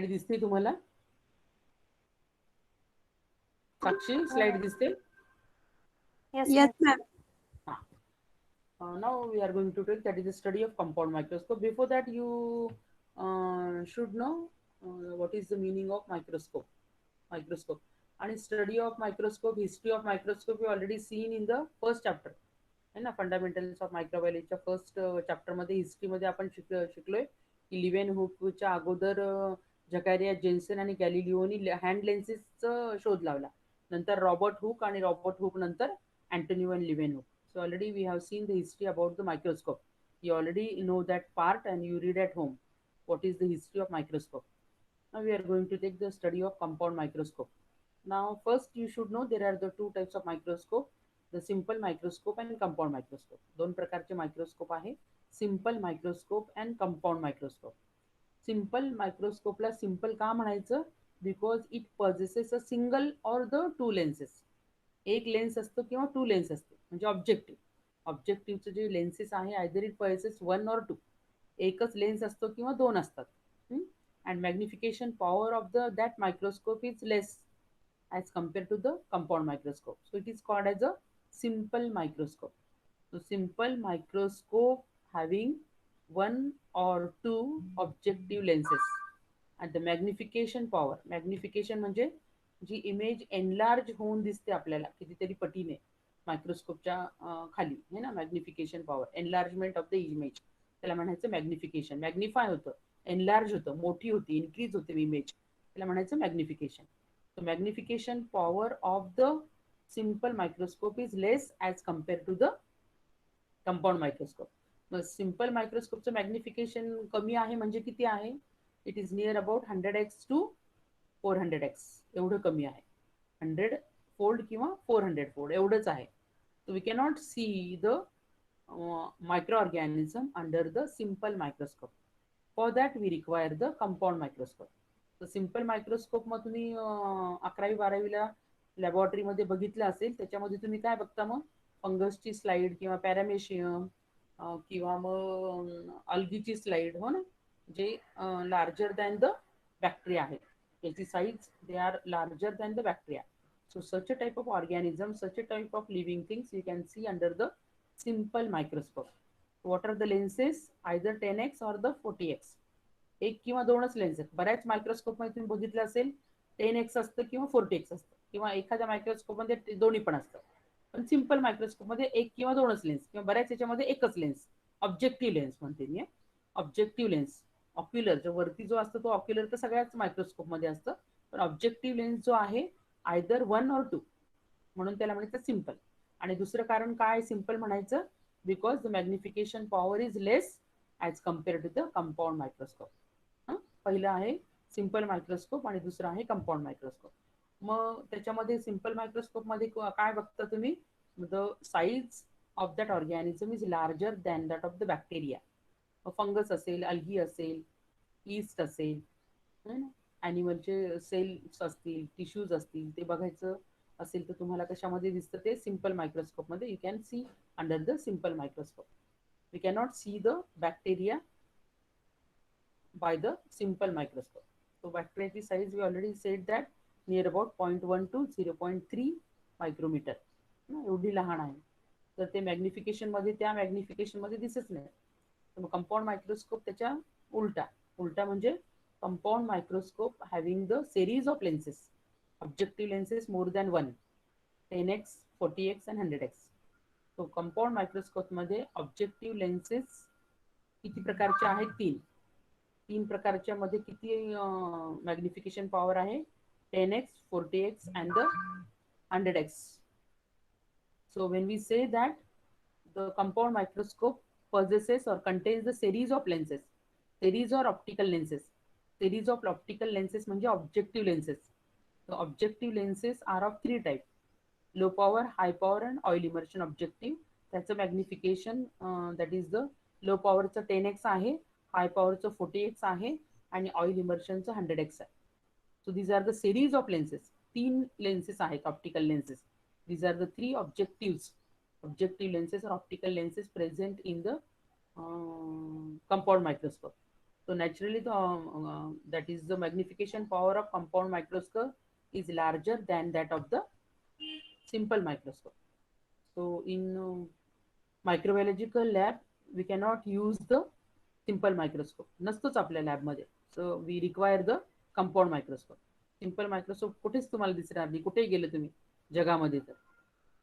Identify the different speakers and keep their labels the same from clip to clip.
Speaker 1: दिसते तुम्हाला? साक्षी, स्लाइड दिसते?
Speaker 2: Yes,
Speaker 3: Yes,
Speaker 2: ma'am.
Speaker 3: ma'am.
Speaker 1: हा. Now we are going to take that is the study of compound microscope. Before that, you should know what is the meaning of microscope. Microscope and study of microscope, history of microscope. You already seen in the first chapter. है ना, fundamentals of मायक्रोबायोलॉजीच्या first चॅप्टरमध्ये हिस्ट्रीमध्ये आपण शिकलोय की लिवेन हुकच्या अगोदर Zachariah Jansen आणि गॅलिलिओनी hand लेन्सेसचा शोध लावला. नंतर रॉबर्ट हुक आणि रॉबर्ट हुक नंतर Antonie van Leeuwenhoek. So already we have seen the history about the microscope. You already know that part and you read at home. What is the history of microscope? Now we are going to take the study of compound microscope. Now first you should know there are the two types of microscope. The simple microscope and compound microscope. दोन प्रकारचे microscope आहे. Simple microscope and compound microscope. Simple मायक्रोस्कोपला simple का म्हणायचं? Because it possesses a single or the two lenses. एक lens असतो किंवा to lens असते, म्हणजे ऑब्जेक्टिव्ह. ऑब्जेक्टिव्हचे जे लेन्सेस आहे either it possesses one or two. एकच लेन्स असतो किंवा दोन असतात. And magnification power of the that microscope is less as compared to the compound microscope. So it is called as a simple microscope. So simple microscope having one or two objective lenses. And the magnification power. Magnification म्हणजे जी image enlarge होऊन दिसते आपल्याला कितीतरी पटीने मायक्रोस्कोपच्या खाली, है ना. Magnification power, enlargement of the image, त्याला म्हणायचं मॅग्निफिकेशन. मॅग्निफाय होतं, एनलार्ज होतं, मोठी होती, इन्क्रीज होते इमेज, त्याला म्हणायचं magnification. So magnification power of the simple microscope is less as compared to the compound microscope. मग सिंपल मायक्रोस्कोपचं मॅग्निफिकेशन कमी आहे म्हणजे किती आहे? It is near about 100x to 400x, एवढं कमी आहे. 100 फोल्ड किंवा 400 फोल्ड एवढंच आहे. So we cannot see the microorganism under the simple microscope. For that we require the compound microscope. तर सिंपल मायक्रोस्कोप मग तुम्ही 11वी-12वीला लॅबोरेटरीमध्ये बघितलं असेल. त्याच्यामध्ये तुम्ही काय बघता मग? फंगसची स्लाईड किंवा पॅरामेशियम किंवा मग अल्गीची स्लाईड, हो ना, जे लार्जर दॅन द बॅक्टेरिया आहेत. त्याची size they are larger than the bacteria. So such a type of organism, such a type of living things you can see under the simple microscope. What are the lenses? Either 10x or the 40x. एक किंवा दोनच lens आहेत. बऱ्याच microscope मध्ये तुम्ही बघितलं असेल 10x असतं किंवा 40x असतं, किंवा एखाद्या मायक्रोस्कोप मध्ये दोन्ही पण असतं. पण सिंपल मायक्रोस्कोप मध्ये एक किंवा दोनच लेन्स, किंवा बऱ्याच याच्यामध्ये एकच लेन्स. ऑब्जेक्टिव्ह लेन्स म्हणते मी. ऑब्जेक्टिव्ह लेन्स, ऑक्युलर जो वरती जो असतो तो ऑक्युलर तर सगळ्याच मायक्रोस्कोप मध्ये असतं. पण ऑब्जेक्टिव्ह लेन्स जो आहे आयदर वन ऑर टू, म्हणून त्याला म्हणायचं सिंपल. आणि दुसरं कारण काय सिंपल म्हणायचं? Because the magnification power is less as compared to the compound microscope. पहिलं आहे सिंपल मायक्रोस्कोप आणि दुसरं आहे कंपाऊंड मायक्रोस्कोप. मग त्याच्यामध्ये सिंपल मायक्रोस्कोप मध्ये काय बघता तुम्ही? The size of that organism is larger than that of the bacteria. Fungus असेल, अल्गी असेल, ईस्ट असेल, ॲनिमलचे सेल्स असतील, टिश्यूज असतील, ते बघायचं असेल तर तुम्हाला कशामध्ये दिसतं? ते सिंपल मायक्रोस्कोप मध्ये. You can see under the simple microscope. We cannot see the bacteria by the simple microscope. So bacteria size we already said that near about 0.1 to 0.3 micrometer. एवढी लहान आहे. तर ते मॅग्निफिकेशन मध्ये, त्या मॅग्निफिकेशन मध्ये दिसत नाही. तर मग कंपाऊंड मायक्रोस्कोप त्याच्या उलटा. उलटा म्हणजे compound microscope having the series of lenses, objective lenses more than one, 10x, 40x and 100x. तो कंपाऊंड मायक्रोस्कोप मध्ये ऑब्जेक्टिव्ह लेन्सेस किती प्रकारचे आहेत? तीन प्रकारच्या मध्ये किती मॅग्निफिकेशन पॉवर आहे? 10x, 40x and the 100x. So when we say that the compound microscope possesses or contains the series of lenses, series or optical lenses. Series of optical lenses म्हणजे objective lenses. The objective lenses are of three types: low power, high power and oil immersion objective. त्याचं magnification that is the low पॉवरचं 10x आहे, हाय पॉवरचं 40x आहे आणि oil इमर्शनचं 100x आहे. So these are the series of lenses. तीन lenses आहेत optical lenses. These are the three objectives. Objective lenses or optical lenses present in the compound microscope. So naturally, that is the magnification power of compound microscope is larger than that of the simple microscope. So in microbiological lab, we cannot use the simple microscope. नसतोच आपल्या लॅबमध्ये. So we require the compound microscope. Simple microscope कुठेच तुम्हाला दिसणार नाही, कुठेही गेले तुम्ही जगामध्ये तर.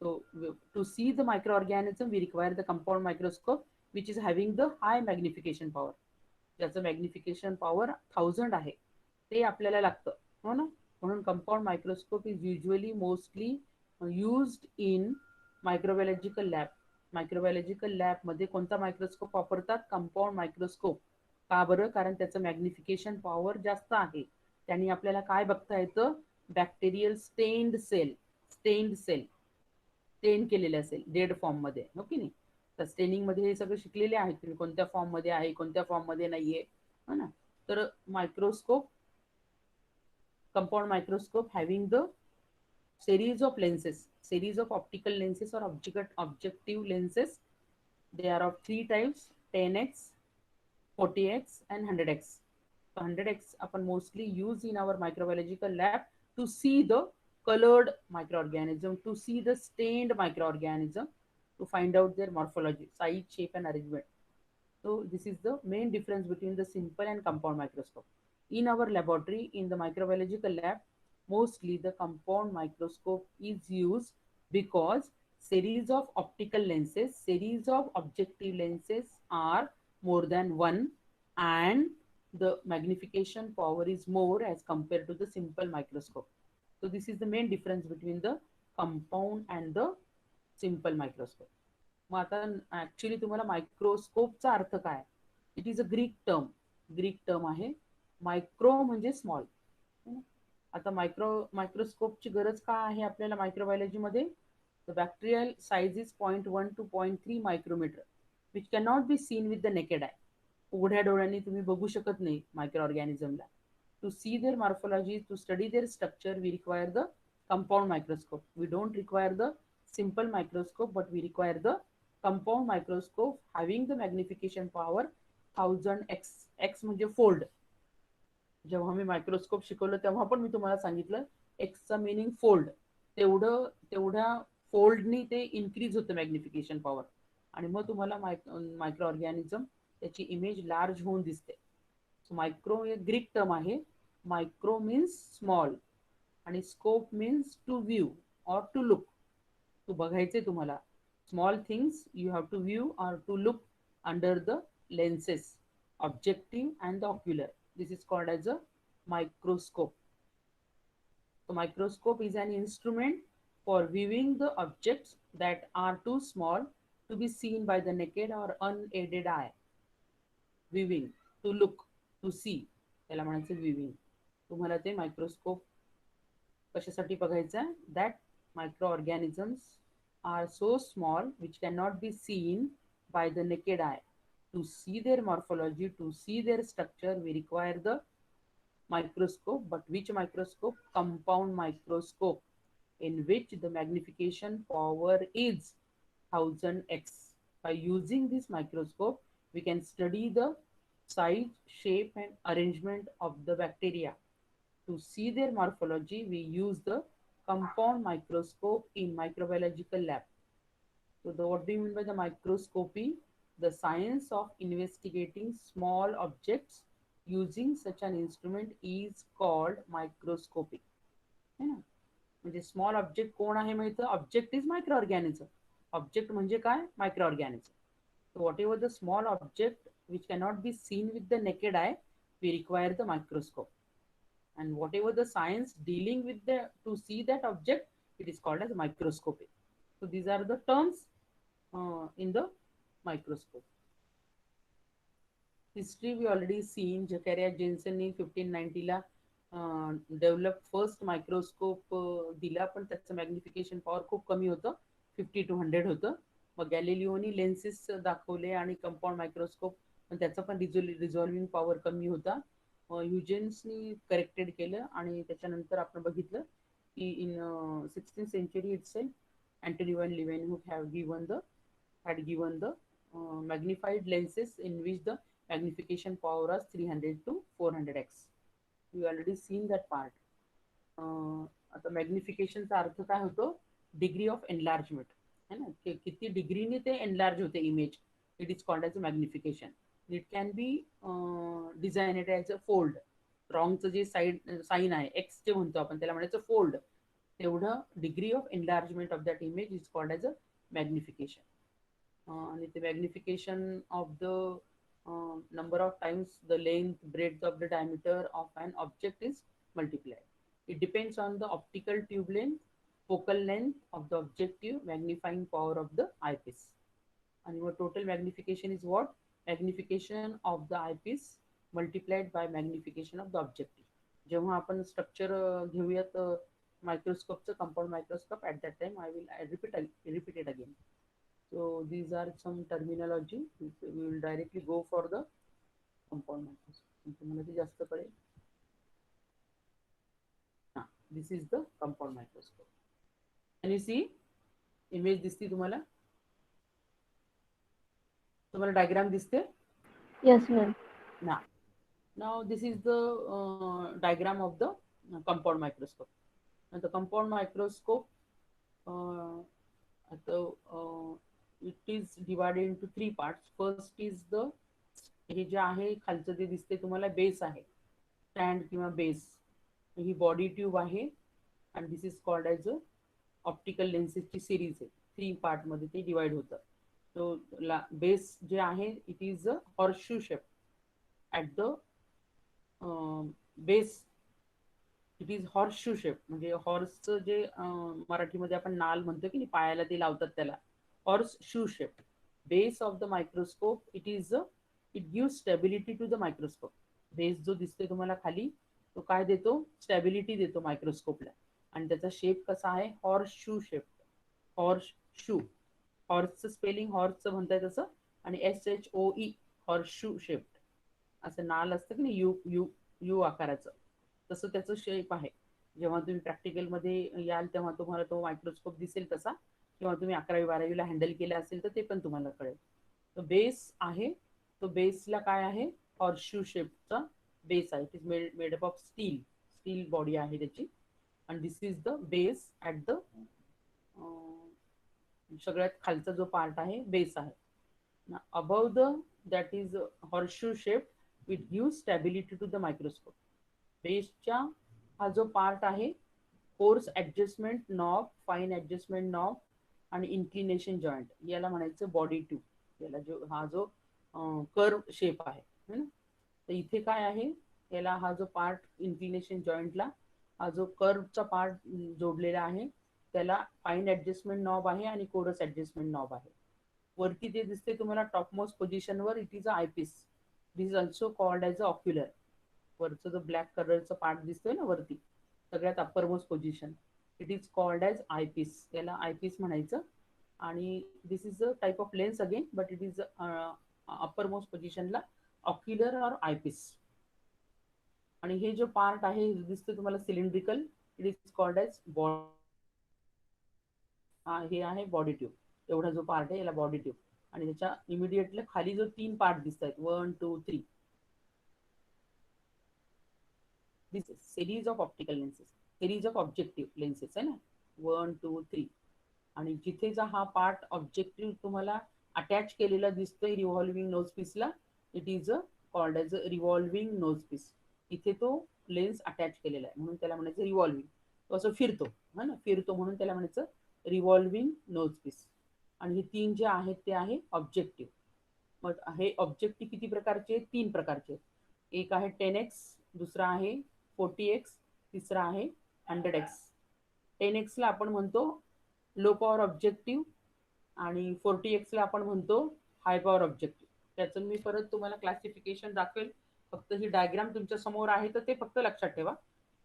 Speaker 1: So to see the microorganism, we require the compound microscope, which is having the high magnification power. ज्याचं मॅग्निफिकेशन पॉवर 1000 आहे ते आपल्याला लागतं, हो ना. म्हणून compound microscope is usually mostly used in microbiological lab. Microbiological लॅबमध्ये कोणता मायक्रोस्कोप वापरतात? Compound microscope. का बरं? कारण त्याचं मॅग्निफिकेशन पॉवर जास्त आहे. त्यांनी आपल्याला काय बघता येतं? Bacterial stained cell. स्टेन केलेले असेल डेड फॉर्म मध्ये, हो की नाही. तर स्टेनिंग मध्ये हे सगळं शिकलेले आहेत तुम्ही, कोणत्या फॉर्म मध्ये आहे, कोणत्या फॉर्म मध्ये नाहीये, हो ना. तर microscope, compound microscope having the series of lenses, series of optical lenses or objective lenses. They are of three types: 10x, 40x, and 100x. So 100x upon mostly used in our microbiological lab to see the colored microorganism, to see the stained microorganism, to find out their morphology, size, shape, and arrangement. So this is the main difference between the simple and compound microscope. In our laboratory, in the microbiological lab, mostly the compound microscope is used because series of optical lenses, series of objective lenses are more than one, and the magnification power is more as compared to the simple microscope. So this is the main difference between the compound and the simple microscope. मग आता actually तुम्हाला मायक्रोस्कोपचा अर्थ काय? It is a Greek term आहे. Micro म्हणजे small. आता मायक्रोस्कोपची गरज का आहे आपल्याला मायक्रोबायोलॉजीमध्ये? The bacterial size is 0.1 to 0.3 micrometre, which can not be seen with the naked eye. उघड्या डोळ्यांनी तुम्ही बघू शकत नाही मायक्रो ऑर्गॅनिझमला. To see their morphology, to study their structure, we require the compound microscope. We don't require the simple microscope, but we require the compound microscope having the magnification power 1000x. x म्हणजे fold. जेव्हा मी microscope शिकवलं तेव्हा पण मी तुम्हाला सांगितलं एक्सचा meaning fold. तेवढ्या फोल्डनी ते इन्क्रीज होतं मॅग्निफिकेशन पॉवर, आणि मग तुम्हाला मायक्रो ऑर्गॅनिझम त्याची इमेज लार्ज होऊन दिसते. सो मायक्रो हे ग्रीक टर्म आहे. मायक्रो मीन्स स्मॉल आणि scope means to view or to look. तो बघायचे तुम्हाला. Small things you have to view or to look under the lenses, objective and the ocular. This is called as a microscope. So microscope is an instrument for viewing the objects that are too small to be seen by the naked or unaided eye. Viewing, to look, to see, त्याला म्हणायचं viewing. तुम्हाला ते microscope कशासाठी बघायचं आहे? That microorganisms are so small which cannot be seen by the naked eye. To see their morphology, to see their structure, we require the microscope. But which microscope? Compound microscope, in which the magnification power is 1000x. By using this microscope, we can study the size, shape, and arrangement of the bacteria. To see their morphology, we use the compound microscope in microbiological lab. So what do you mean by the microscopy? The science of investigating small objects using such an instrument is called microscopy. है ना. म्हणजे small object कोण आहे माहिती? Object is micro organism. Object म्हणजे काय? Micro organism. So whatever the small object which cannot be seen with the naked eye, we require the microscope. And whatever the science dealing with the to see that object, it is called as microscopy. So these are the terms in the microscope. History we already seen. Zachariah Jensen ने 1590 ला develop first microscope दिला, पण त्याचं magnification power खूप कमी होतं, 50 to 100 होतं. मग गॅलिलिओनी लेन्सेस दाखवले आणि कंपाऊंड मायक्रोस्कोप, पण त्याचा पण रिझॉल्विंग पॉवर कमी होता. ह्युजेन्सनी करेक्टेड केलं आणि त्याच्यानंतर आपण बघितलं की in 16th century itself, Antony van Leeuwenhoek had given the magnified lenses in which the magnification power is 300 to 400x. We already seen that part. आता मॅग्निफिकेशनचा अर्थ काय होतो? डिग्री ऑफ एनलार्जमेंट है ना, किती डिग्रीने ते एनलार्ज होते image, it is called as a magnification. It can be designed as a fold. रॉंगचं जे साईन आहे एक्स जे म्हणतो आपण त्याला म्हणायचं फोल्ड. तेवढं degree of enlargement of that image is called as a magnification. आणि ते magnification of the number of times the length breadth of the diameter of an object is multiplied. It depends on the optical tube length, focal length of the objective, magnifying power of the eyepiece. And your total magnification is what? Magnification of the eyepiece multiplied by magnification of the objective. जेव्हा आपण structure घेऊयात मायक्रोस्कोपचं, compound microscope, at that time I will repeat it again. So these are some terminology. We will directly go for the compound microscope. तुम्हाला ते जास्त कळेल. This is the compound microscope. Can you see? Image दिसते तुम्हाला? तुम्हाला diagram दिसते?
Speaker 2: Yes, ma'am.
Speaker 1: Now this is the diagram of the compound microscope. And the compound microscope, it is divided into three parts. First is the हे जे आहे खालचं ते दिसते तुम्हाला बेस आहे, स्टँड किंवा बेस. ही बॉडी ट्यूब आहे आणि this is called as a optical लेन्सेसची सिरीज आहे. 3 पार्टमध्ये ते डिवाइड होतं. सो बेस जे आहे it is a horseshoe shape. At the base it is horseshoe shape, म्हणजे हॉर्सचं जे मराठीमध्ये आपण नाल म्हणतो की नाही, पायाला ते लावतात त्याला, horse shoe shape. Base of the microscope it gives stability to the microscope. Base जो दिसतोय तुम्हाला खाली तो काय देतो? स्टॅबिलिटी देतो मायक्रोस्कोपला. आणि त्याचा शेप कसा आहे? Horse shoe shape. Horse shoe, हॉर्सचं स्पेलिंग हॉर्सचं म्हणताय तसं, आणि SHOE, हॉर्स शू शेप. असं नाल असतं की नाही यू आकाराचं, तसं त्याचं शेप आहे. जेव्हा तुम्ही प्रॅक्टिकलमध्ये याल तेव्हा तुम्हाला तो मायक्रोस्कोप दिसेल तसा, किंवा तुम्ही 11वी 12वीला हँडल केलं असेल तर ते पण तुम्हाला कळेल. तो बेस आहे, तो बेसला काय आहे? हॉर्सशू शेपचा बेस आहे. It is made up of steel body आहे त्याची. आणि this is the base at the सगळ्यात खालचा जो पार्ट आहे बेस आहे. Above the that is horseshoe shape, it gives stability to the microscope. बेसच्या हा जो पार्ट आहे, coarse adjustment knob, fine adjustment knob आणि इन्क्लिनेशन जॉईंट, याला म्हणायचं बॉडी ट्यूब. याला जो हा जो कर्व शेप आहे ना, तर इथे काय आहे, याला हा जो पार्ट इन्क्लिनेशन जॉईंटला हा जो कर्वचा पार्ट जोडलेला आहे त्याला फाईन ऍडजस्टमेंट नॉब आहे आणि कोरस ऍडजस्टमेंट नॉब आहे. वरती जे दिसते तुम्हाला टॉपमोस्ट पोझिशनवर, it is a eyepiece. This is also called as a ocular. वरचं जो ब्लॅक कलरचा पार्ट दिसतोय ना वरती, सगळ्यात uppermost position, it is called as eyepiece. याला आयपीस म्हणायचं. आणि this is a type of lens again, but it is uppermost पोझिशनला ऑक्युलर और आयपीस. आणि हे जो पार्ट आहे दिसतो तुम्हाला cylindrical, it is called as body. हे आहे बॉडी ट्यूब. एवढा जो पार्ट आहे याला बॉडी ट्यूब. आणि त्याच्या इमिडिएटली खाली जो 3 पार्ट दिसत आहेत, 1 2 3, this is series of optical lenses, series of objective lenses आहे ना, 1 2 3. आणि जिथे जो हा पार्ट ऑब्जेक्टिव्ह तुम्हाला अटॅच केलेला दिसतोय रिव्हॉल्विंग नोज पीसला, it is called as a revolving nose piece. इथे तो लेन्स अटॅच केलेला आहे म्हणून त्याला म्हणायचं रिव्हॉल्विंग. तो असं फिरतो है ना, फिरतो म्हणून त्याला म्हणायचं रिव्हॉल्विंग नोज पीस. आणि हे 3 जे आहेत ते आहे ऑब्जेक्टिव्ह. मग हे ऑब्जेक्टिव्ह किती प्रकारचे? 3 प्रकारचे. एक आहे 10x, दुसरा आहे 40x, तिसरा आहे 100x. 10x ला आपण म्हणतो लो पॉवर ऑब्जेक्टिव्ह आणि 40x ला आपण म्हणतो हाय पॉवर ऑब्जेक्टिव्ह. त्याचं मी परत तुम्हाला क्लासिफिकेशन दाखवेल. फक्त ही डायग्राम तुमच्या समोर आहे तर ते फक्त लक्षात ठेवा.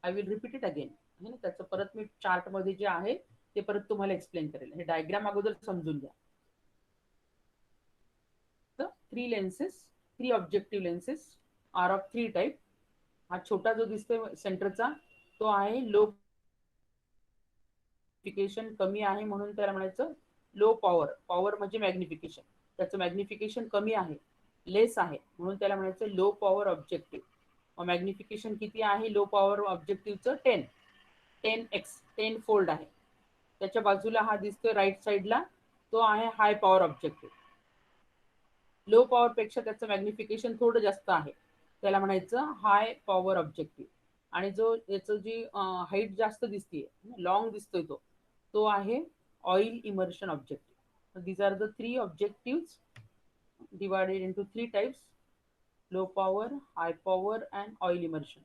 Speaker 1: I will repeat it again. है ना, त्याचं परत मी चार्टमध्ये जे आहे ते परत तुम्हाला एक्सप्लेन करेल. हे डायग्राम अगोदर समजून घ्या. तर 3 lenses, 3 objective lenses are of 3 type. हा छोटा जो दिसतोय सेंटरचा तो आहे लो मॅग्निफिकेशन, कमी आहे म्हणून त्याला म्हणायचं लो पॉवर. पॉवर म्हणजे मॅग्निफिकेशन, त्याचं मॅग्निफिकेशन कमी आहे. लेस आहे म्हणून त्याला म्हणायचं लो पॉवर ऑब्जेक्टिव्ह. मॅग्निफिकेशन किती आहे लो पॉवर ऑब्जेक्टिव्हचं 10x 10 फोल्ड आहे. त्याच्या बाजूला हा दिसतोय राईट साईडला तो आहे high power objective. Low power पेक्षा त्याचं मॅग्निफिकेशन थोडं जास्त आहे त्याला म्हणायचं हाय पॉवर ऑब्जेक्टिव्ह. आणि जो याचं जी हाईट जास्त दिसते लॉंग दिसतोय तो आहे oil immersion objective. These are the 3 objectives divided into 3 types: low power, high power and oil immersion.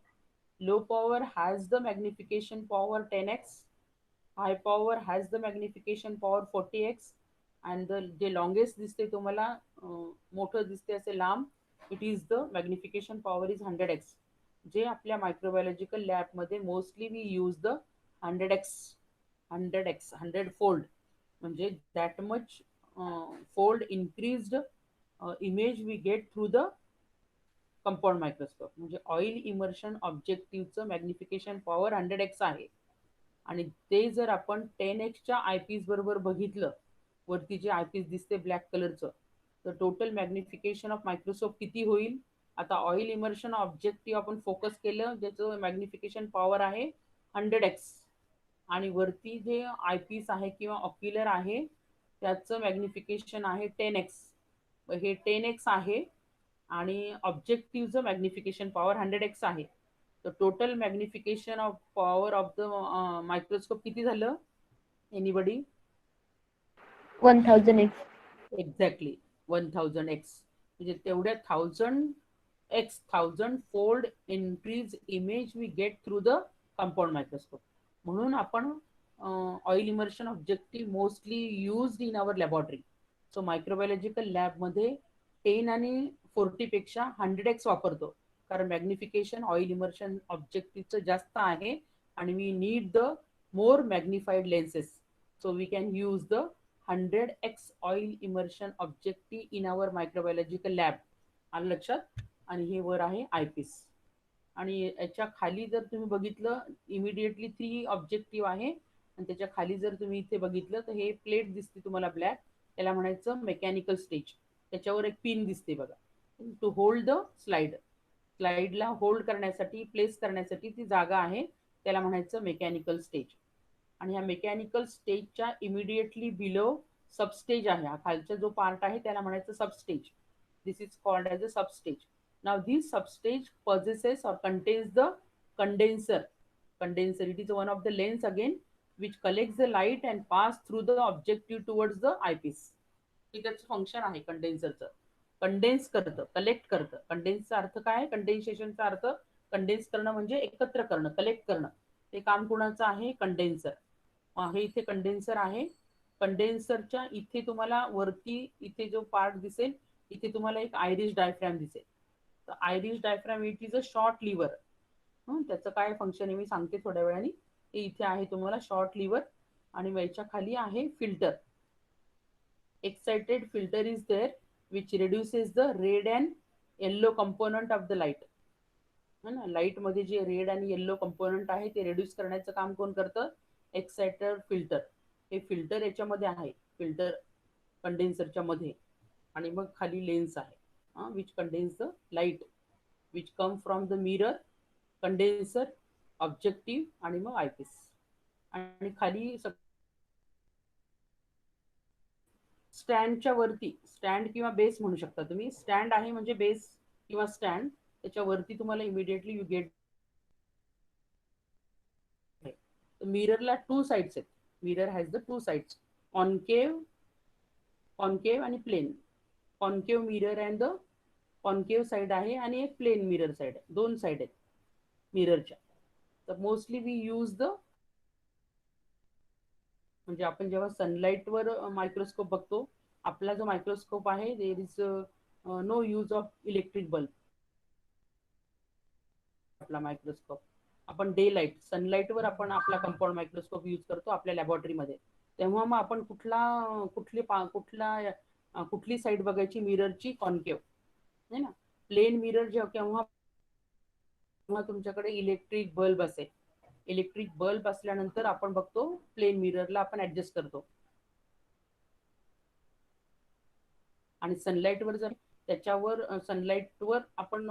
Speaker 1: Low power has the magnification power 10x, high power has the magnification power 40x, and the longest दिसते तुम्हाला मोठं दिसते असे लांब, it is the magnification power is 100x. जे आपल्या microbiological lab मध्ये mostly we use the 100x 100 fold, म्हणजे that much fold increased image we get through the compound microscope. म्हणजे ऑइल इमर्शन ऑब्जेक्टिव्हचं मॅग्निफिकेशन पॉवर 100x आहे. आणि ते जर आपण 10x आयपीस बरोबर बघितलं, वरती जे आयपीस दिसते ब्लॅक कलरचं, तर टोटल मॅग्निफिकेशन ऑफ मायक्रोस्कोप किती होईल. आता ऑइल इमर्शन ऑब्जेक्टिव्ह आपण फोकस केलं ज्याचं मॅग्निफिकेशन पॉवर आहे 100x, आणि वरती जे आयपीस आहे किंवा ऑक्युलर आहे त्याचं मॅग्निफिकेशन आहे 10x. हे 10x आहे आणि ऑब्जेक्टिव्हचं मॅग्निफिकेशन पॉवर 100x आहे. तर total magnification of power of the microscope किती झालं एनीबडी?
Speaker 2: 1000x.
Speaker 1: Exactly 1000x. म्हणजे तेवढ्या 1000 fold increase image we get through the compound microscope. म्हणून आपण oil immersion objective mostly used in our laboratory. So microbiological लॅबमध्ये 10 आणि 40 पेक्षा 100x वापरतो, कारण मॅग्निफिकेशन ऑइल इमर्शन ऑब्जेक्टिव्हचं जास्त आहे आणि we need the more magnified lenses. So we can use the 100x oil immersion objective in our microbiological lab. आलं लक्षात? आणि हे वर आहे आयपीस. आणि याच्या खाली जर तुम्ही बघितलं इमिडिएटली 3 ऑब्जेक्टिव्ह आहे, आणि त्याच्या खाली जर तुम्ही इथे बघितलं तर हे प्लेट दिसते तुम्हाला ब्लॅक, त्याला म्हणायचं मेकॅनिकल स्टेज. त्याच्यावर एक पिन दिसते बघा, टू होल्ड द स्लाइड. स्लाइडला होल्ड करण्यासाठी प्लेस करण्यासाठी ती जागा आहे, त्याला म्हणायचं मेकॅनिकल स्टेज. आणि ह्या मेकॅनिकल स्टेजच्या इमिडिएटली बिलो सबस्टेज आहे. हा खालचा जो पार्ट आहे त्याला म्हणायचं substage. This is called as a substage. Now this substage possesses or contains the condenser. Condenser, it is one of the lens again which collects the light and pass through the objective towards the eyepiece. हे त्याचं function आहे कंडेन्सरचं. Condense करतं, collect करतं. कंडेन्सचा अर्थ काय? कंडेन्सेशनचा अर्थ condense करणं म्हणजे एकत्र करणं, कलेक्ट करणं. ते काम कोणाचं आहे? कंडेन्सर. हे इथे कंडेन्सर आहे. कंडेन्सरच्या इथे तुम्हाला वरती इथे जो पार्ट दिसेल इथे तुम्हाला एक आयरिश डायफ्रॅम दिसेल. तर iris diaphragm it is a short lever. त्याचं काय फंक्शन आहे मी सांगते थोड्या वेळाने. ते इथे आहे तुम्हाला शॉर्ट लिव्हर, आणि याच्या खाली आहे filter. Excited filter is there which reduces the red and yellow component of the light. ना लाईट मध्ये जे रेड आणि येल्लो कंपोनंट आहे ते रिड्यूस करण्याचं काम कोण करतं? Excited filter. हे फिल्टर याच्यामध्ये आहे, फिल्टर कंडेन्सरच्या मध्ये. आणि मग खाली लेन्स आहे which condense the light which come from the mirror, condenser, objective आणि मग आयपीस. आणि खाली स्टँडच्या वरती, स्टँड किंवा बेस म्हणू शकता तुम्ही. स्टँड आहे म्हणजे बेस किंवा स्टँड, त्याच्या वरती तुम्हाला इमिडिएटली यू गेट. मिररला 2 साइड्स आहेत. Mirror has the 2 sides, concave आणि plane. Concave mirror and the concave side आहे आणि एक प्लेन मिरर साइड आहे. 2 साइड आहेत मिररच्या. तर मोस्टली वी यूज द, म्हणजे आपण जेव्हा सनलाईटवर मायक्रोस्कोप बघतो, आपला जो मायक्रोस्कोप आहे there is no use of electric bulb. आपला मायक्रोस्कोप आपण डे लाईट सनलाईटवर आपण आपला कंपाऊंड मायक्रोस्कोप यूज करतो आपल्या लॅबोरेटरीमध्ये. तेव्हा मग आपण कुठली साईड बघायची? मिररची कॉन्केव है ना. प्लेन मिरर जेव्हा तुमच्याकडे इलेक्ट्रिक बल्ब असेल, इलेक्ट्रिक बल्ब असल्यानंतर आपण बघतो प्लेन मिररला आपण ऍडजस्ट करतो. आणि सनलाईटवर जर त्याच्यावर सनलाईटवर आपण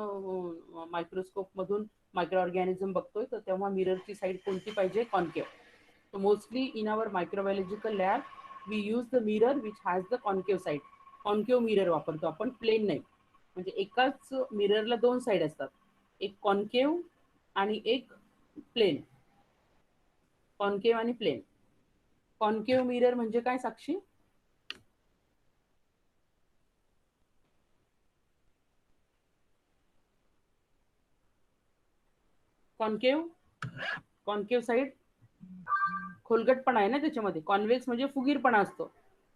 Speaker 1: मायक्रोस्कोप मधून मायक्रो ऑर्गॅनिझम बघतोय, तर तेव्हा मिररची साईड कोणती पाहिजे? Concave. So mostly in our microbiological lab we use the mirror which has the concave side. Concave mirror वापरतो आपण, प्लेन नाही. म्हणजे एकाच मिररला दोन साईड असतात, एक कॉन्केव आणि एक प्लेन. कॉन्केव आणि प्लेन. कॉन्केव मिरर म्हणजे काय साक्षी? कॉन्केव, कॉन्केव साईड खोलगटपणा आहे ना त्याच्यामध्ये. कॉन्व्हेक्स म्हणजे फुगीरपणा असतो,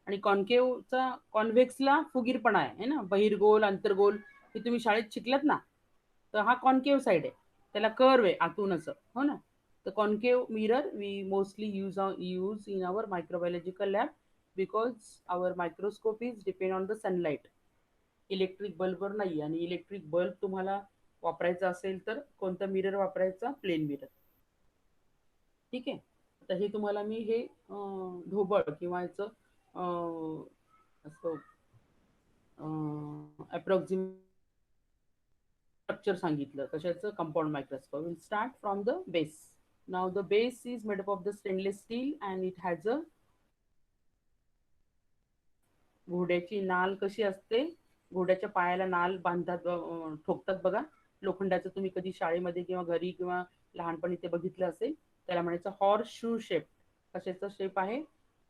Speaker 1: आणि कॉन्केवचा, कॉन्व्हेक्सला फुगीरपणा आहे ना, बहिर्गोल अंतर्गोल, हे तुम्ही शाळेत शिकलात ना. तर हा कॉन्केव साइड आहे, त्याला कर्व आहे आतून असं, हो ना. तर concave mirror we mostly use in our microbiological lab because our microscope is depend on the sunlight. Electric बल्बवर नाही. आणि इलेक्ट्रिक बल्ब तुम्हाला वापरायचा असेल तर कोणता मिरर वापरायचा? Plane mirror. ठीक आहे. आता हे तुम्हाला मी हे ढोबळ किंवा याचं असं अप्रॉक्सिमेट स्ट्रक्चर सांगितलं कशाचं? Compound microscope. Will start from the base. Now the base is made up of the stainless steel and it has a, घोड्याची नाल कशी असते? घोड्याच्या पायाला नाल बांधतात, ठोकतात बघा, लोखंडाचं. तुम्ही कधी शाळेमध्ये किंवा घरी किंवा लहानपणी ते बघितलं असेल. त्याला म्हणायचं हॉर्स शू शेप. कशाचा शेप आहे?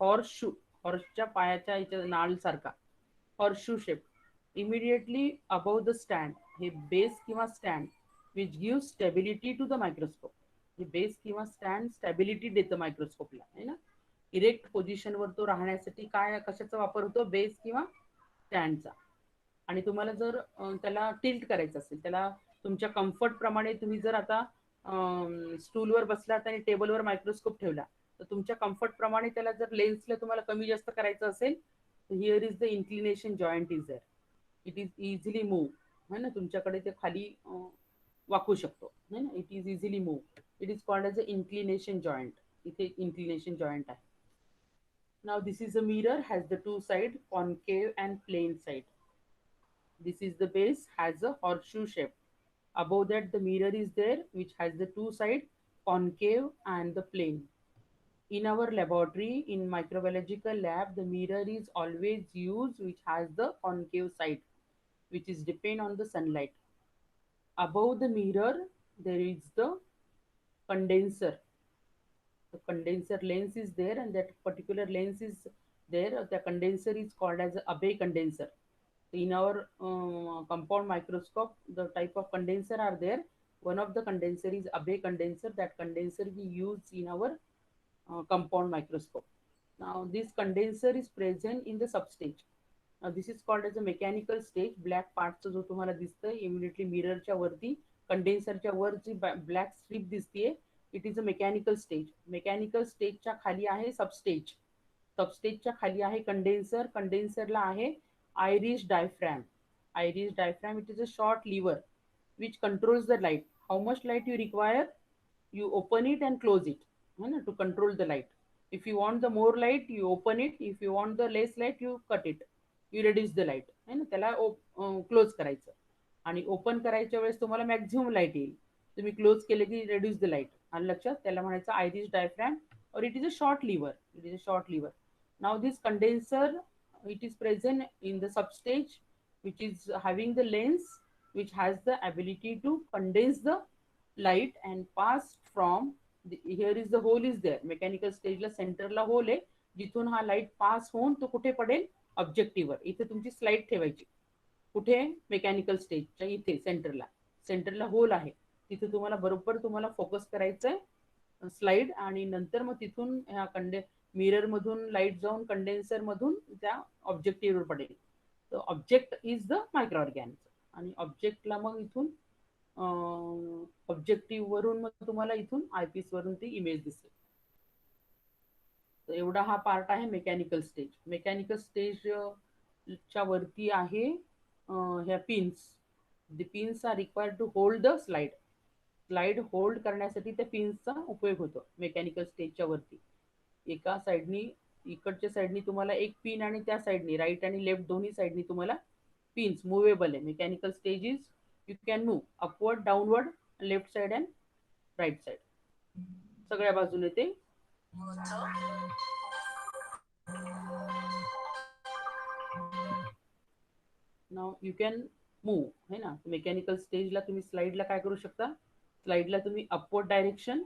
Speaker 1: Horse shoe. हॉर्सच्या पायाच्या याच्या नाल सारखा horse shoe shape. Immediately above the stand, हे बेस किंवा stand which give stability to the microscope. हे बेस किंवा स्टँड स्टॅबिलिटी देतं मायक्रोस्कोपला, है ना. इरेक्ट पोझिशनवर तो राहण्यासाठी काय, कशाचा वापर होतो? बेस किंवा स्टँडचा. आणि तुम्हाला जर त्याला टिल्ट करायचं असेल, त्याला तुमच्या कम्फर्ट प्रमाणे, तुम्ही जर आता स्टूलवर बसलात आणि टेबलवर मायक्रोस्कोप ठेवला, तर तुमच्या कम्फर्ट प्रमाणे त्याला जर लेन्सला तुम्हाला कमी जास्त करायचं असेल, तर here is the inclination joint is there. It is easily move, है ना. तुमच्याकडे ते खाली वाकू शकतो, है ना. It is easily move. It is called as a inclination joint. इथे इन्क्लिनेशन जॉईंट आहे. Now this is a mirror, has the two side, concave and plane side. This is the base, has a horseshoe shape. Above that the mirror is there which has the two side, concave and the plane. In our laboratory, in microbiological lab, the mirror is always used which has the concave side, which is depend on the sunlight. Above the mirror there is the condenser. The condenser lens is there, and that particular lens is there. The condenser is called as Abbe condenser. In our compound microscope, the type of condenser are there. One of the condenser is Abbe condenser. That condenser we use in our compound microscope. Now this condenser is present in the substage. Now this is called as a mechanical stage. Black parts जो तुम्हाला दिसतंय immediately मिररच्या वरती, कंडेन्सरच्या वर जी black strip दिसतीये, it is a mechanical stage. Mechanical स्टेजच्या खाली आहे सबस्टेज. सबस्टेजच्या खाली आहे कंडेन्सर. कंडेन्सरला आहे iris diaphragm. Iris diaphragm, it is a short lever which controls the light. How much light you require, you open it and close it, है ना, to control the light. If you want the more light, you open it. If you want the less light, you cut it. You reduce the light, है ना. त्याला close करायचं, आणि open करायच्या वेळेस तुम्हाला मॅक्झिमम लाईट येईल. तुम्ही क्लोज केले की रेड्यूस द लाईट. आणि लक्षात, त्याला म्हणायचं Irish diaphragm, or it is a short lever. It is a short lever. Now this condenser, it is present in the substage which is having the lens which has the ability to condense the light and pass from here is the hole is there. Mechanical स्टेजला सेंटरला hole आहे, जिथून हा light pass होऊन तो कुठे पडेल? ऑब्जेक्टिव्हवर. इथे तुमची स्लाइड ठेवायची. कुठे? मेकॅनिकल स्टेजच्या इथे सेंटरला. सेंटरला होल आहे, तिथे तुम्हाला बरोबर तुम्हाला फोकस करायचंय स्लाइड, आणि नंतर मग तिथून ह्या मिरर मधून लाईट जाऊन कंडेन्सर मधून त्या ऑब्जेक्टिव्हवर पडेल. तर object is the micro organism. आणि ऑब्जेक्टला मग इथून ऑब्जेक्टिव्ह वरून मग तुम्हाला इथून आयपीस वरून ती इमेज दिसेल. तर एवढा हा पार्ट आहे मेकॅनिकल स्टेज. मेकॅनिकल स्टेजच्या वरती आहे ह्या pins. The pins are required to hold the slide. Slide hold करण्यासाठी त्या पिन्सचा उपयोग होतो मेकॅनिकल स्टेजच्या वरती. एका साईडनी, इकडच्या साईडनी तुम्हाला एक पिन, आणि त्या साईडनी राईट आणि लेफ्ट दोन्ही साईडनी तुम्हाला पिन्स मुवेबल आहे. Mechanical stage is you can move upward, downward, left side and right side, सगळ्या बाजूने ते नाव यू कॅन मूव्ह है ना. मेकॅनिकल स्टेजला तुम्ही स्लाइडला काय करू शकता, स्लाइडला तुम्ही upward direction,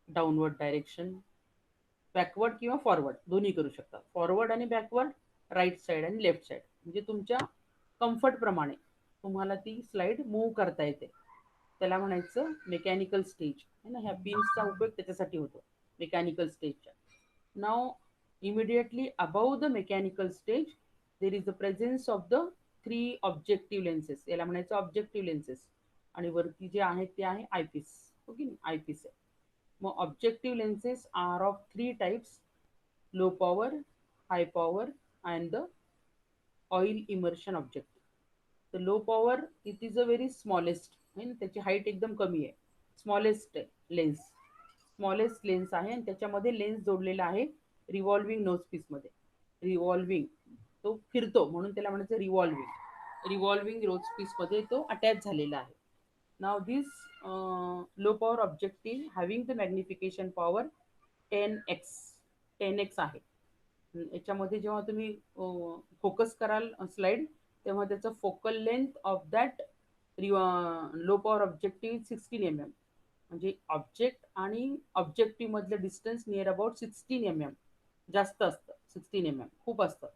Speaker 1: downward direction, backward किंवा फॉरवर्ड दोन्ही करू शकता. फॉरवर्ड आणि बॅकवर्ड, राईट साइड आणि लेफ्ट साइड, म्हणजे तुमच्या कम्फर्ट प्रमाणे तुम्हाला ती स्लाइड मूव्ह करता येते. त्याला म्हणायचं मेकॅनिकल स्टेज है ना. ह्या पिन्सचा उपयोग त्याच्यासाठी होतो मेकॅनिकल स्टेजच्या. Now immediately above the mechanical stage there is the presence of the 3 objective lenses, याला म्हणायचं ऑब्जेक्टिव्ह लेन्सेस. आणि वरती जे आहेत ते आहे आयपीस, ओके आयपीस आहे. मग objective lenses are of 3 types, low power, high power and the oil immersion objective. तर low power it is a very smallest आहे ना, त्याची हाईट एकदम कमी आहे, स्मॉलेस्ट लेन्स, स्मॉलेस्ट लेन्स आहे. आणि त्याच्यामध्ये लेन्स जोडलेला आहे रिव्हॉल्विंग नोज पीसमध्ये. रिव्हॉल्विंग तो फिरतो म्हणून त्याला म्हणायचं रिव्हॉल्विंग, रिव्हॉल्विंग नोज पीसमध्ये तो अटॅच झालेला आहे. Now this low power objective having the magnification power 10x, 10x आहे. याच्यामध्ये जेव्हा तुम्ही फोकस कराल स्लाइड, तेव्हा त्याचं focal length of that low power objective 16 mm, म्हणजे ऑब्जेक्ट आणि ऑब्जेक्टिव्ह मधलं डिस्टन्स नियर अबाउट 16 mm जास्त असतं. 16 mm खूप असतं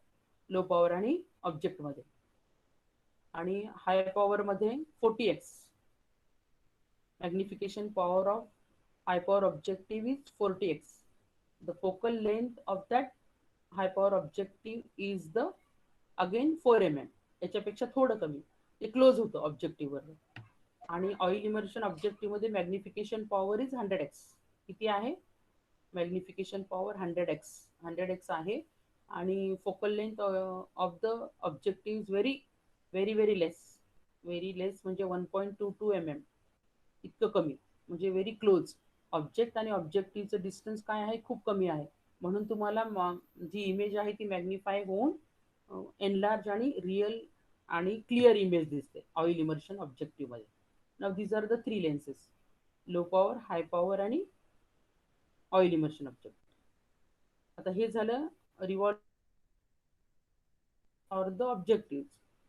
Speaker 1: लो पॉवर आणि ऑब्जेक्ट मध्ये. आणि हाय पॉवर मध्ये 40x, magnification power of high power objective is 40x. The focal length of that high power objective is the again 4 mm, याच्यापेक्षा थोडं कमी, ते क्लोज होतं ऑब्जेक्टिव्हवर. आणि ऑइल इमर्शन ऑब्जेक्टिव्ह मध्ये मॅग्निफिकेशन पॉवर इज 100x. किती आहे मॅग्निफिकेशन पॉवर? 100x, 100x आहे. आणि focal length of the objective is very very very less, very less म्हणजे 1.22 mm, इतकं कमी, म्हणजे व्हेरी क्लोज. ऑब्जेक्ट आणि ऑब्जेक्टिव्हचं डिस्टन्स काय आहे, खूप कमी आहे. म्हणून तुम्हाला जी इमेज आहे ती मॅग्निफाय होऊन एनलार्ज आणि रिअल आणि क्लिअर इमेज दिसते ऑइल इमर्शन ऑब्जेक्टिव्ह मध्ये. Now these are the 3 lenses, low power, high power आणि ऑइल इमर्शन ऑब्जेक्ट. आता हे झालं रिवॉल्व ऑर द ऑब्जेक्टिव्ह.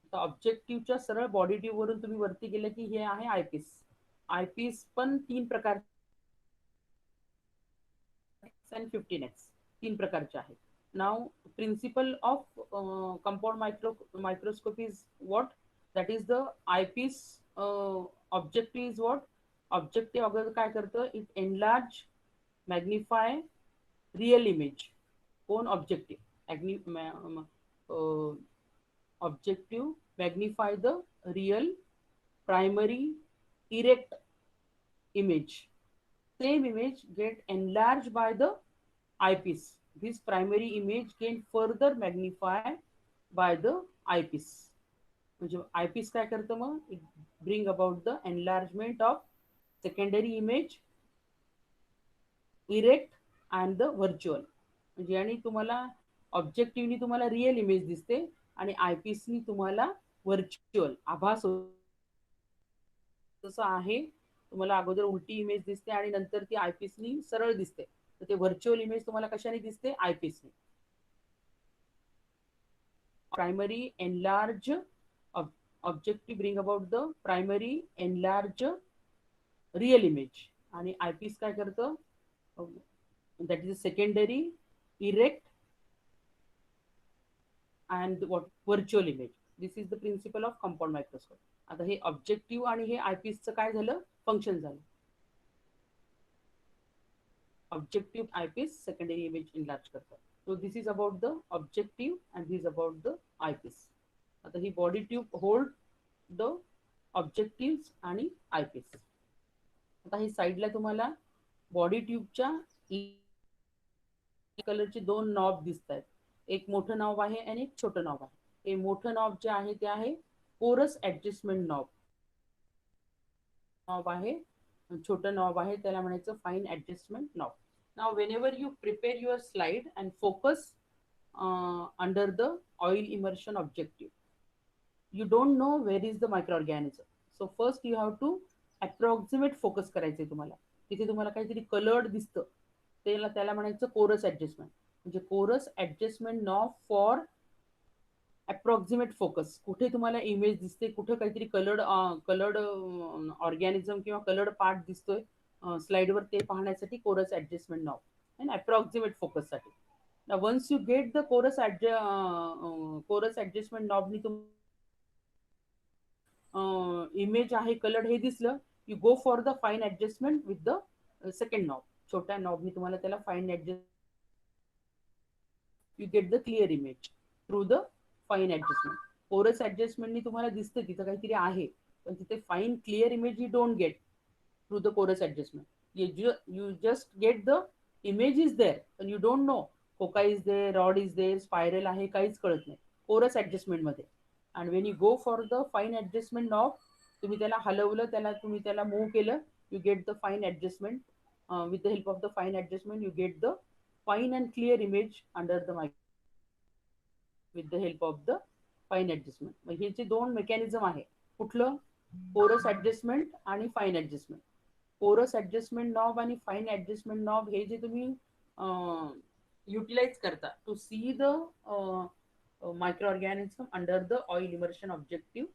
Speaker 1: आता ऑब्जेक्टिव्हच्या सरळ बॉडी ट्यूब वरून तुम्ही वरती गेले की हे आहे आयपीस. आयपीस पण 3 प्रकार and 15x, 3 प्रकारचे आहेत. Now principle of compound microscope is what, that is the eyepiece. Objective is what, objective अगोदर काय करतं, it enlarge, magnify real image. कोण? Objective. Objective magnify the real primary erect image. Same image get enlarged by the eyepiece. This primary image can further magnify by the eyepiece. म्हणजे eyepiece काय करतं मग? It bring about the enlargement of secondary image, erect and the virtual. म्हणजे आणि तुम्हाला ऑब्जेक्टिव्हनी तुम्हाला real image दिसते आणि आयपीसनी तुम्हाला व्हर्च्युअल आभास जसं आहे. तुम्हाला अगोदर उलटी इमेज दिसते आणि नंतर ती आयपीसनी सरळ दिसते. तर ते व्हर्च्युअल इमेज तुम्हाला कशाने दिसते? आयपीसनी. Primary enlarge objective bring about the primary enlarge real image. आणि आयपीस काय करतं? That is secondary erect and what virtual image. This is the principle of compound microscope. आता हे ऑब्जेक्टिव्ह आणि हे आयपीसचं काय झालं? फंक्शन झालं. Objective eyepiece secondary image enlarge करतात. So this is about the objective and this about the eyepiece. आता ही body tube hold the objective आणि आयपीस. आता ही साईडला तुम्हाला बॉडी ट्यूबच्या कलरचे 2 नॉब दिसत आहेत. एक मोठं नॉब आहे आणि एक छोटं नॉब आहे. हे मोठं नॉब जे आहे ते आहे पोरस ऍडजस्टमेंट नॉब. नॉब आहे, छोटं नॉब आहे त्याला म्हणायचं fine adjustment knob. Now whenever you prepare your slide and focus under the oil immersion objective, you don't know where is the microorganism. So first you have to approximate focus करायचे तुम्हाला. तिथे तुम्हाला काहीतरी coloured दिसतं, त्याला म्हणायचं coarse adjustment. म्हणजे coarse adjustment knob for approximate focus. कुठे तुम्हाला इमेज दिसते, कुठे काहीतरी कलर्ड कलर्ड ऑर्गॅनिझम किंवा कलर्ड पार्ट दिसतोय स्लाइडवर, ते पाहण्यासाठी कोरस ऍडजस्टमेंट नॉब आणि अप्रॉक्सिमेट फोकससाठी. Once you get the coarse adjustment नॉबनी इमेज आहे कलर्ड हे दिसलं, you go for the fine adjustment with the second knob. छोट्या नॉबनी तुम्हाला त्याला fine adjust, you get the clear image through the fine adjustment. Coarse ऍडजस्टमेंटनी तुम्हाला दिसतं तिथं काहीतरी आहे, पण तिथे fine clear image you don't get through the chorus adjustment. You just get the image is there, and you don't know foci is there, rod is there, spiral आहे, काहीच कळत नाही कोरस ऍडजस्टमेंट मध्ये. आणि when you go for the fine adjustment knob, तुम्ही त्याला हलवलं, तुम्ही त्याला मूव्ह केलं, you get the fine adjustment. With the help of the fine adjustment you get the fine and clear image under the mic with the help of the fine adjustment. मग हे जे दोन मेकॅनिझम आहे, कुठलं, coarse adjustment आणि fine adjustment. Coarse adjustment knob आणि fine adjustment knob हे जे तुम्ही युटिलाइज करता to see the microorganism under the oil immersion objective,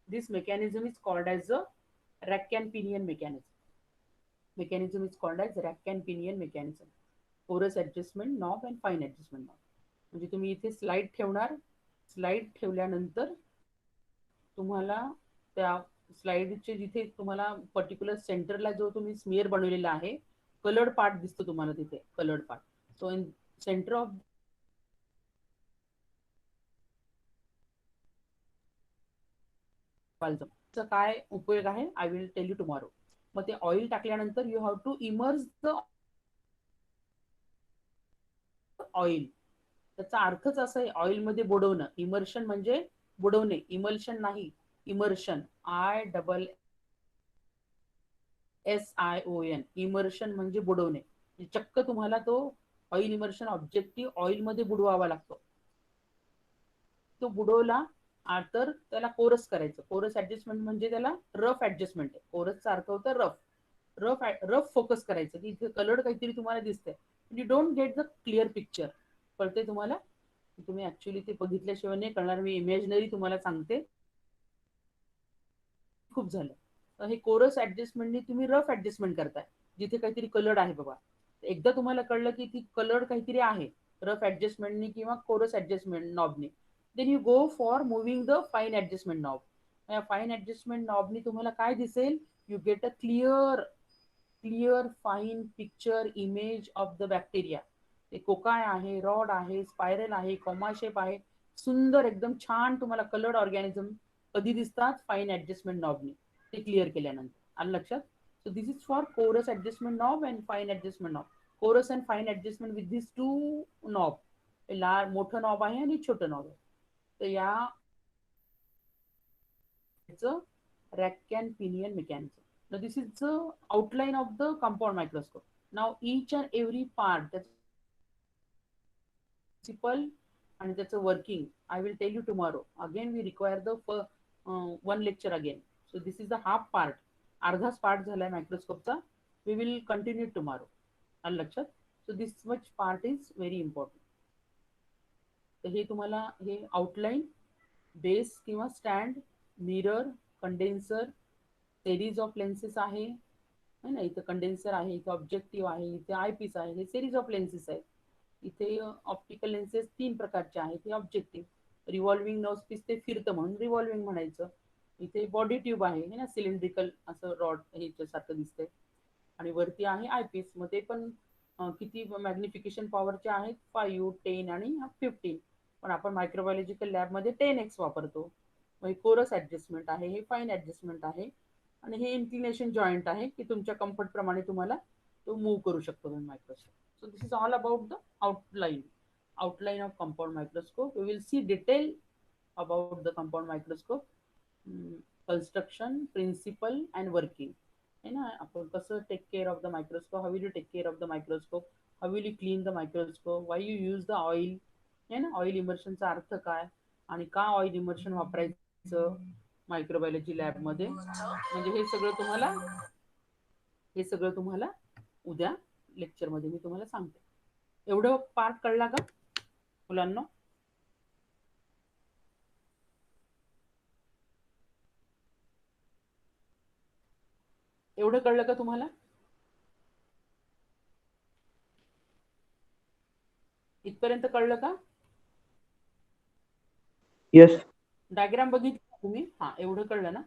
Speaker 1: this mechanism is called as the rack and pinion mechanism. Mechanism is called as rack and pinion mechanism. Porous adjustment knob and fine adjustment knob. म्हणजे तुम्ही इथे slide ठेवणार, slide ठेवल्यानंतर तुम्हाला त्या स्लाइडचे जिथे तुम्हाला particular सेंटरला जो तुम्ही स्मिअर बनवलेला आहे, कलर्ड पार्ट दिसतो तुम्हाला तिथे, coloured part. So in centre of काय उपयोग आहे, I will tell you tomorrow. मग ते ऑइल टाकल्यानंतर you have to immerse the oil. त्याचा अर्थच असं आहे ऑइलमध्ये बुडवणं. इमर्शन म्हणजे बुडवणे, इमल्शन नाही, इमर्शन, ISSION. इमर्शन म्हणजे बुडवणे. चक्क तुम्हाला तो ऑइल इमर्शन ऑब्जेक्टिव्ह ऑइल मध्ये बुडवावा लागतो. तो बुडवला तर त्याला कोरस करायचं. कोरस ऍडजस्टमेंट म्हणजे त्याला रफ ऍडजस्टमेंट आहे. कोरसचा अर्थ होता रफ. रफ फोकस करायचं की इथे कलर्ड काहीतरी तुम्हाला दिसतंय, you don't gate the clear picture. कळते तुम्हाला, तुम्ही ऍक्च्युअली ते बघितल्याशिवाय नाही कळणार. मी इमेजनरी तुम्हाला सांगते, खूप झालं. तर हे कोरस ऍडजस्टमेंटनी तुम्ही रफ ऍडजस्टमेंट करताय जिथे काहीतरी कलर्ड आहे बाबा. एकदा तुम्हाला कळलं की ती कलर्ड काहीतरी आहे रफ ऍडजस्टमेंटनी किंवा कोरस ऍडजस्टमेंट नॉबनी, then you go for moving the fine adjustment knob. या फाईन ऍडजस्टमेंट नॉबनी तुम्हाला काय दिसेल, you get a clear fine picture image of the bacteria. ते कोकाय आहे, रॉड आहे, स्पायरल आहे, कॉमा शेप आहे, सुंदर एकदम छान तुम्हाला कलर्ड ऑर्गॅनिझम कधी दिसतात, फाईन ऍडजस्टमेंट नॉबनी ते क्लिअर केल्यानंतर. आलं लक्षात. So this is for coarse adjustment knob and fine adjustment knob. Coarse and fine adjustment with this two knob. मोठं नॉब आहे आणि छोटं नॉब आहे. तर या rack and pinion mechanism. Now this is the outline of the compound microscope. Now each and every part, that's principle and that's a working, I will tell you tomorrow. Again we require the one lecture again. So this is the half part. अर्धाच part झालाय मायक्रोस्कोपचा. We will continue tomorrow. आलं लक्षात. So this much part is very important. तर हे तुम्हाला हे outline, base किंवा stand, mirror, condenser, series of lenses आहे ना. इथं कंडेन्सर आहे, इथे ऑब्जेक्टिव्ह आहे, इथे आयपीस आहे, हे सेरीज ऑफ लेन्सेस आहेत. इथे ऑप्टिकल लेन्सेस 3 प्रकारचे आहेत. हे ऑब्जेक्टिव्ह, रिव्हॉल्विंग नोज पीस ते फिरतं म्हणून रिव्हॉल्विंग म्हणायचं. इथे बॉडी ट्यूब आहे ना, सिलेंड्रिकल असं रॉड ह्याच्यासारखं दिसतंय. आणि वरती आहे आयपीस. मग ते पण किती मॅग्निफिकेशन पॉवरचे आहेत, 5, 10 आणि 15. पण आपण मायक्रोबायोलॉजिकल लॅबमध्ये 10x वापरतो. मग कोरस ऍडजस्टमेंट आहे, हे फाईन ऍडजस्टमेंट आहे, आणि हे इन्क्लिनेशन जॉईंट आहे की तुमच्या कम्फर्ट प्रमाणे तुम्हाला तो मूव्ह करू शकतो तुम्ही microscope. So this is all about the outline of compound microscope. We will see detail about the compound microscope, construction, principle and working. है ना, आपण कसं take care of the microscope, how will you take care of the microscope, how will you clean the microscope, why you use the oil. है ना, oil इमर्शनचा अर्थ काय आणि का ऑइल इमर्शन वापरायचं मायक्रोबायोलॉजी लॅबमध्ये. म्हणजे हे सगळं तुम्हाला उद्या लेक्चरमध्ये मी तुम्हाला सांगते. एवढं पार्ट कळला का मुलांना? एवढं कळलं का तुम्हाला? इथपर्यंत कळलं का?
Speaker 3: येस.
Speaker 1: डायग्राम बघितली तुम्ही? हा, एवढं कळलं ना?